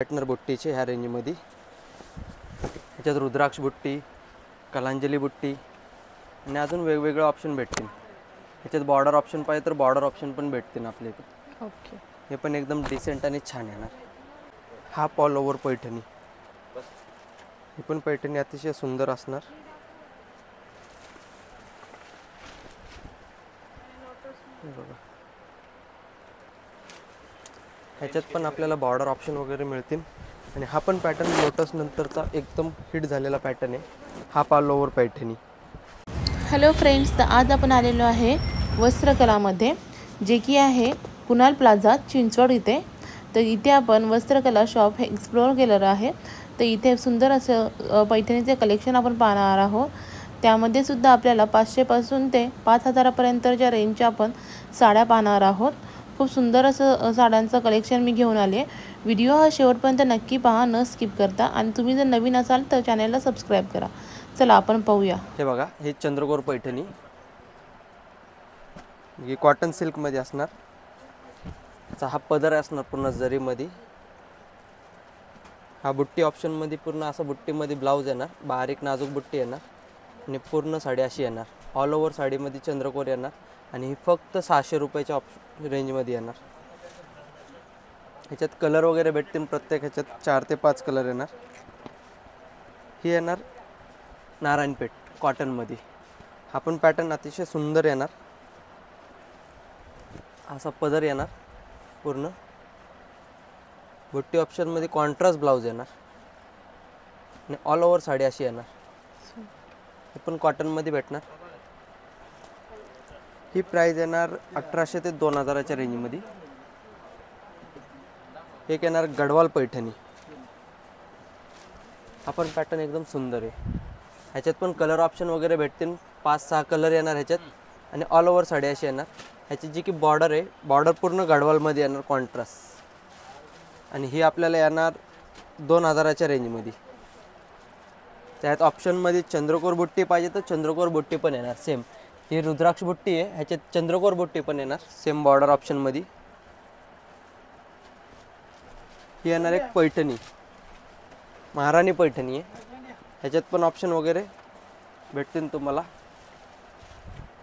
पॅटर्नर बुट्टीचे ह्या रेंजमध्ये ह्याच्यात रुद्राक्ष बुट्टी, कलांजली बुट्टी आणि अजून वेगवेगळे ऑप्शन भेटतील। ह्याच्यात बॉर्डर ऑप्शन पाहिजे तर बॉर्डर ऑप्शन पण भेटतील आपल्या इथे। ओके, हे पण एकदम डिसेंट आणि छान येणार। हाफ ऑल ओव्हर पैठणी, ही पण पैठणी अतिशय सुंदर असणार। हे बघा, ह्याच्यात पण आपल्याला बॉर्डर ऑप्शन वगैरे मिळतील आणि हा पण पॅटर्न लोटस नंतरचा एकदम हिट झालेला पॅटर्न आहे। Half all over Paithani. Hello friends, तर आज आपण आलेलो आहे वस्त्रकलामध्ये, जे की आहे कुणाल प्लाझा चिंचवड इथे। तर इथे आपण वस्त्रकला शॉप हे एक्सप्लोअर केलेलं आहे। तर इथे सुंदर असं पैठणीचे कलेक्शन आपण पाहणार आहोत। त्यामध्ये सुद्धा आपल्याला 500 पासून ते 5000 पर्यंतच्या रेंजच्या आपण साड्या पाहणार आहोत। खूप सुंदर असं साड्यांचं कलेक्शन मी घेऊन आले। व्हिडिओ हा शेवटपर्यंत नक्की पहा, न स्किप करता, आणि तुम्ही जर नवीन असाल तर चॅनलला सबस्क्राईब करा। चला आपण पाहूया। हे बघा, हे चंद्रकोर पैठणी, ही कॉटन सिल्क मध्ये असणार। याचा हा पदर असणार पूर्ण जरीमध्ये। हा बुट्टी ऑप्शन मध्ये पूर्ण असं बुट्टीमध्ये ब्लाउज येणार, बारीक नाजूक बुट्टी येणार आणि पूर्ण साडी अशी येणार। ऑल ओव्हर साडीमध्ये चंद्रकोर येणार आणि ही फक्त 600 रुपयाच्या रेंजमध्ये येणार। ह्याच्यात कलर वगैरे भेटतील, प्रत्येक ह्याच्यात 4 ते 5 कलर येणार। ही येणार नारायणपेठ कॉटनमध्ये। हा पण पॅटर्न अतिशय सुंदर येणार। असा पदर येणार पूर्ण, बुट्टी ऑप्शनमध्ये कॉन्ट्रास्ट ब्लाउज येणार आणि ऑल ओव्हर साडी अशी येणार। हे पण कॉटनमध्ये भेटणार। ही प्राइस येणार 1800 ते 2000च्या रेंजमध्ये। एक येणार गडवाल पैठणी, हा पण पॅटर्न एकदम सुंदर आहे। ह्याच्यात पण कलर ऑप्शन वगैरे भेटतील, 5-6 कलर येणार ह्याच्यात आणि ऑल ओव्हर साडी अशी येणार। ह्याची जी की बॉर्डर आहे, बॉर्डर पूर्ण गडवालमध्ये येणार कॉन्ट्रास्ट, आणि ही आपल्याला येणार 2000च्या रेंजमध्ये। त्यात ऑप्शनमध्ये चंद्रकोर बुट्टी पाहिजे तर चंद्रकोर बुट्टी पण येणार सेम। ही रुद्राक्ष बुट्टी आहे, ह्याच्यात चंद्रकोर बुट्टी पण येणार सेम बॉर्डर ऑप्शनमध्ये। ही येणार एक पैठणी, महाराणी पैठणी आहे। ह्याच्यात पण ऑप्शन वगैरे भेटतील तुम्हाला।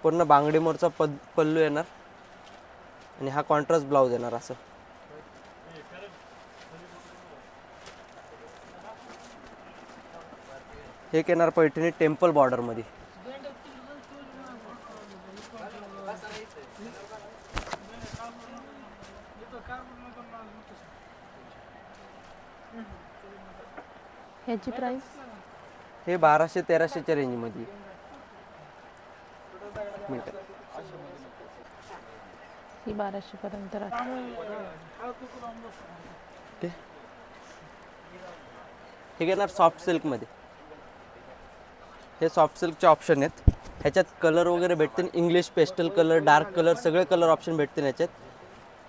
पूर्ण बांगडी मोरचा पल्लू येणार आणि हा कॉन्ट्रास्ट ब्लाउज येणार असं। हे येणार पैठणी टेम्पल बॉर्डर मध्ये। ह्याची प्राइस हे 1200-1300च्या रेंजमध्ये मिळतं। ही 1200 पर्यंत राहते। ओके, हे घेणार सॉफ्ट सिल्कमध्ये। हे सॉफ्ट सिल्कचे ऑप्शन आहेत। ह्याच्यात कलर वगैरे भेटतील, English pastel colour, dark colour, सगळे कलर ऑप्शन भेटतील ह्याच्यात।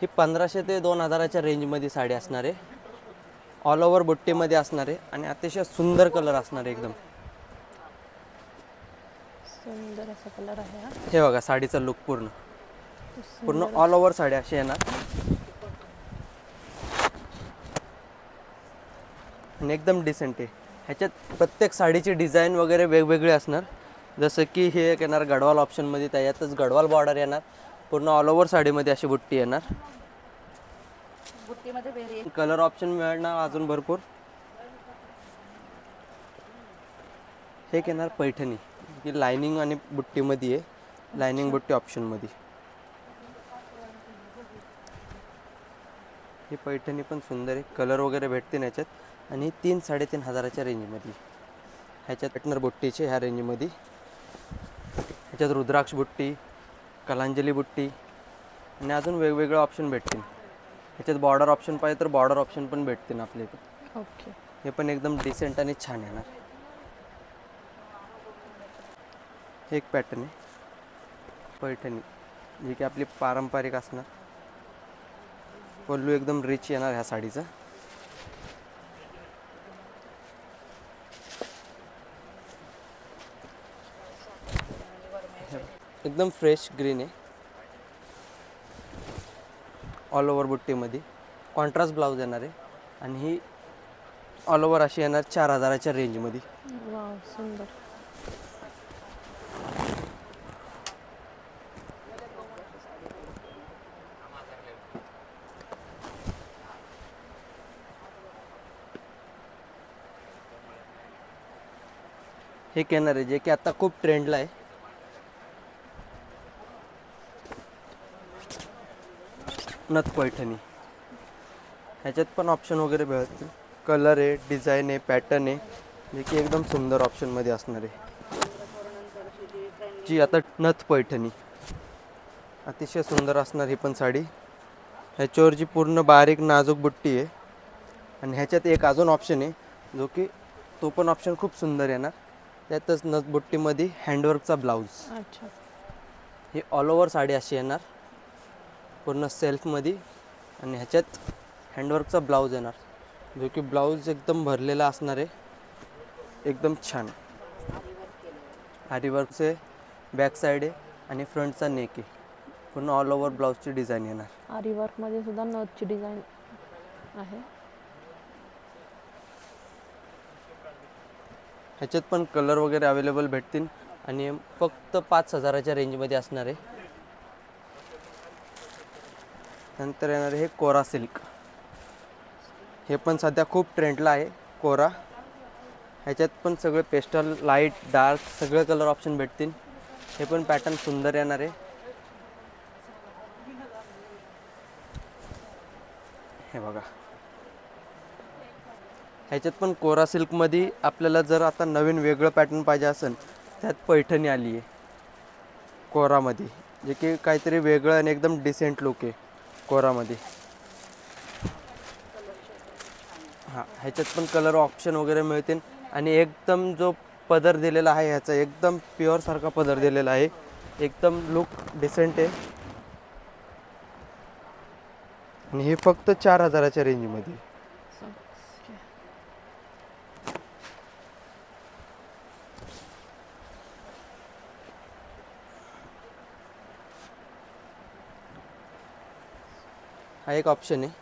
ही 1500 ते 2000च्या रेंजमध्ये साडी असणार आहे। ऑल ओव्हर बुट्टीमध्ये असणार आहे आणि अतिशय सुंदर कलर असणार आहे एकदम। सुंदर असा कलर आहे हा। हे बघा साडीचा लुक पूर्ण ऑल ओव्हर साडी अशी येणार आणि एकदम डिसेंट आहे। ह्याच्यात प्रत्येक साडीची डिझाईन वगैरे वेगवेगळे असणार। जसं की हे एक येणार गडवाल ऑप्शनमध्ये, त्याच्यातच गडवाल बॉर्डर येणार। पूर्ण ऑल ओव्हर साडीमध्ये अशी बुट्टी येणार। कलर ऑप्शन मिळणार अजून भरपूर। हे येणार पैठणी, की लाइनिंग आणि बुट्टीमध्ये आहे, लाइनिंग बुट्टी ऑप्शनमध्ये। ही पैठणी पण सुंदर आहे, कलर वगैरे भेटते ह्याच्यात आणि 3-3.5 रेंजमध्ये। ह्याच्यात पॅटर्नर बुट्टीचे ह्या रेंजमध्ये। ह्याच्यात रुद्राक्ष बुट्टी, कलांजली बुट्टी आणि अजून वेगवेगळे ऑप्शन भेटतील। ह्याच्यात बॉर्डर ऑप्शन पाहिजे तर बॉर्डर ऑप्शन पण भेटतील आपल्या इथे। ओके, हे पण एकदम डिसेंट आणि छान येणार। एक पॅटर्न आहे पैठणी, जी की आपली पारंपरिक असणार। पल्लू एकदम रिच येणार ह्या साडीचा। एकदम फ्रेश ग्रीन आहे, ऑल ओव्हर बुट्टीमध्ये कॉन्ट्रास्ट ब्लाउज येणार आहे आणि ही ऑल ओव्हर अशी येणार 4000च्या रेंजमध्ये. वाव सुंदर. हे येणार आहे जे की आता खूप ट्रेंडला आहे. नथ पैठणी. ह्याच्यात पण ऑप्शन वगैरे मिळतील. कलर आहे, डिझाईन आहे, पॅटर्न आहे, जे की एकदम सुंदर ऑप्शनमध्ये असणार आहे. जी आता नथ पैठणी अतिशय सुंदर असणार ही पण साडी. ह्याच्यावर जी पूर्ण बारीक नाजूक बुट्टी आहे. आणि ह्याच्यात एक अजून ऑप्शन आहे जो की तो पण ऑप्शन खूप सुंदर येणार. त्यातच नथ बुट्टीमध्ये हँडवर्कचा ब्लाऊज. अच्छा. ही ऑल ओव्हर साडी अशी येणार पूर्ण सेल्फमध्ये. आणि ह्याच्यात हँडवर्कचा ब्लाऊज येणार जो की ब्लाऊज एकदम भरलेला असणार आहे. एकदम छान आरीवर्कचे बॅक साईड आहे आणि फ्रंटचा नेक आहे. पूर्ण ऑल ओव्हर ब्लाऊजची डिझाईन येणार. आरी वर्कमध्ये सुद्धा नथची डिझाईन आहे. ह्याच्यात पण कलर वगैरे अवेलेबल भेटतील आणि फक्त 5000च्या रेंजमध्ये असणार आहे. नंतर येणार हे कोरा सिल्क. हे पण सध्या खूप ट्रेंडला आहे कोरा. ह्याच्यात पण सगळे पेस्टल, लाईट, डार्क सगळे कलर ऑप्शन भेटतील. हे पण पॅटर्न सुंदर येणार आहे. हे बघा. ह्याच्यात पण कोरा सिल्कमध्ये आपल्याला जर आता नवीन वेगळं पॅटर्न पाहिजे असेल त्यात पैठणी आली आहे कोरामध्ये, जे की काहीतरी वेगळं आणि एकदम डिसेंट लुक आहे कोरामध्ये. हां, ह्याच्यात पण कलर ऑप्शन वगैरे मिळतील. आणि एकदम जो पदर दिलेला आहे ह्याचा एकदम प्युअर सारखा पदर दिलेला आहे. एकदम लुक डिसेंट आहे. आणि हे फक्त 4000च्या रेंजमध्ये. हा एक ऑप्शन आहे.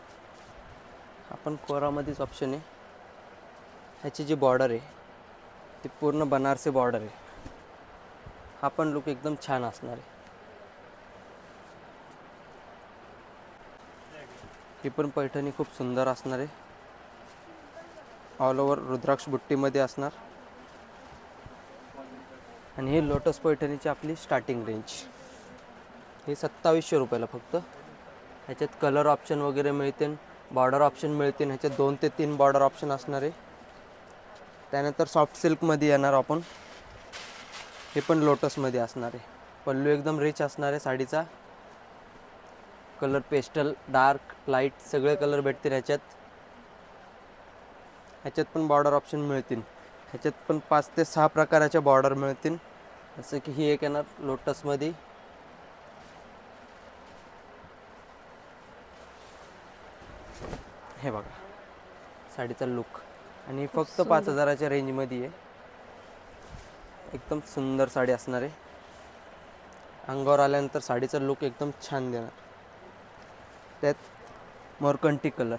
आपण कोरामध्येच ऑप्शन आहे. ह्याची जी बॉर्डर आहे ती पूर्ण बनारसी बॉर्डर आहे. हा पण लुक एकदम छान असणार आहे. ही पण पैठणी खूप सुंदर असणार आहे. ऑल ओव्हर रुद्राक्ष बुट्टीमध्ये असणार. आणि ही लोटस पैठणीची आपली स्टार्टिंग रेंज ही 2700 रुपयाला फक्त. ह्याच्यात कलर ऑप्शन वगैरे मिळतील, बॉर्डर ऑप्शन मिळतील. ह्याच्यात 2 ते 3 बॉर्डर ऑप्शन असणार आहे. त्यानंतर सॉफ्ट सिल्कमध्ये येणार आपण. हे पण लोटसमध्ये असणार आहे. पल्लू एकदम रिच असणार आहे साडीचा. कलर पेस्टल, डार्क, लाईट सगळे कलर भेटतील ह्याच्यात. ह्याच्यात पण बॉर्डर ऑप्शन मिळतील. ह्याच्यात पण 5 ते 6 प्रकाराच्या बॉर्डर मिळतील. जसं की ही एक येणार लोटसमध्ये. हे बघा साडीचा लुक. आणि फक्त 5000च्या रेंजमध्ये आहे. एकदम सुंदर साडी असणार आहे. अंगावर आल्यानंतर साडीचा लुक एकदम छान देणार. त्यात मोरकंटी कलर,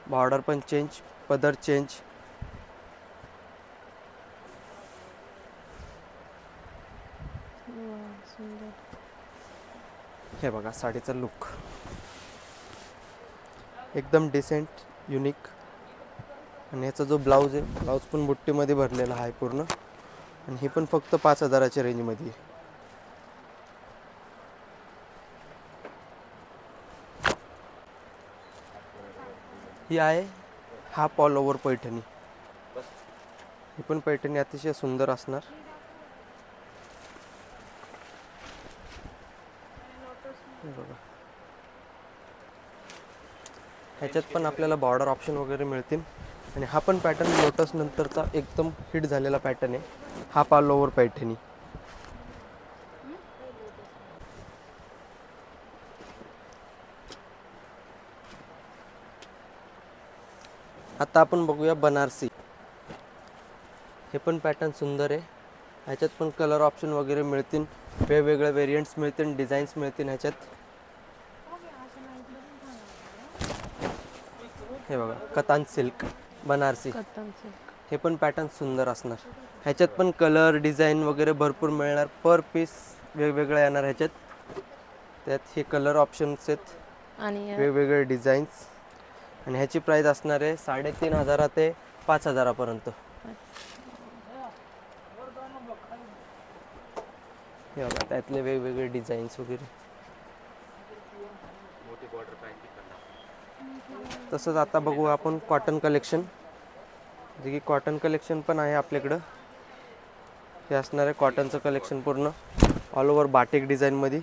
बॉर्डर पण चेंज, पदर चेंज. हे बघा साडीचा लुक एकदम डिसेंट, युनिक. आणि याचा जो ब्लाऊज आहे, ब्लाऊज पण बुट्टीमध्ये भरलेला आहे पूर्ण. आणि हे पण फक्त 5000च्या रेंजमध्ये आहे. ही आहे हाफ ऑल ओव्हर पैठणी. ही पण पैठणी अतिशय सुंदर असणार. बघा ह्याच्यात पण आपल्याला बॉर्डर ऑप्शन वगैरे मिळतील. आणि हा पण पॅटर्न लोटस नंतरचा एकदम हिट झालेला पॅटर्न आहे. Half all over Paithani. आता आपण बघूया बनारसी. हे पण पॅटर्न सुंदर आहे. ह्याच्यात पण कलर ऑप्शन वगैरे मिळतील. वेगवेगळे वेरियंट्स मिळतील, डिझाईन्स मिळतील ह्याच्यात. हे बघा कतान सिल्क. Banarasi, cotton silk. हे पण पॅटर्न सुंदर असणार. ह्याच्यात पण कलर डिझाईन वगैरे भरपूर मिळणार. पर पीस वेगवेगळं येणार ह्याच्यात. त्यात हे कलर ऑप्शन्स आहेत, आणि वेगवेगळे डिझाईन्स. आणि ह्याची प्राईस असणार आहे 3,500 ते 5,000 पर्यंत. हे बघा त्यातले वेगवेगळे डिझाईन्स वगैरे. तसंच आता बघू आपण कॉटन कलेक्शन, जे की कॉटन कलेक्शन पण आहे आपल्याकडं. हे असणार आहे कॉटनचं कलेक्शन पूर्ण ऑल ओव्हर बाटिक डिझाईनमध्ये.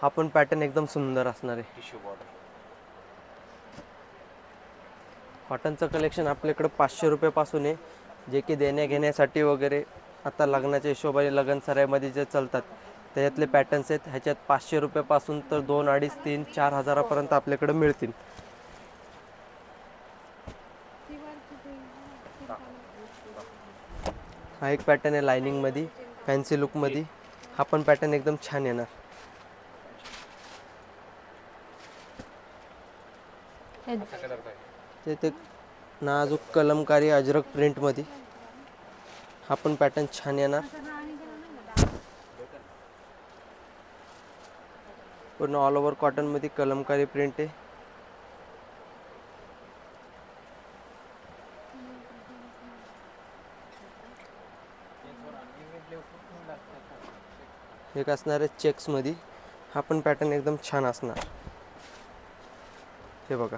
हा पण पॅटर्न एकदम सुंदर असणार आहे. कॉटनचं कलेक्शन आपल्याकडं 500 रुपयापासून आहे, जे की देण्या घेण्यासाठी वगैरे आता लग्नाच्या हिशोबाने लगन सराईमध्ये जे चालतात त्याच्यातले पॅटर्न्स आहेत. ह्याच्यात 500 रुपयापासून तर 2, 2.5, 3, 4,000 पर्यंत आपल्याकडे मिळतील. हा एक पॅटर्न आहे लायनिंगमध्ये, फॅन्सी लुकमध्ये. हा पण पॅटर्न एकदम छान येणार. ते नाजूक कलमकारी अजरक प्रिंटमध्ये हा पण पॅटर्न छान येणार. पूर्ण ऑल ओव्हर कॉटनमध्ये कलमकारी प्रिंट आहे. एक असणार आहे चेक्समध्ये. हा पण पॅटर्न एकदम छान असणार. हे बघा.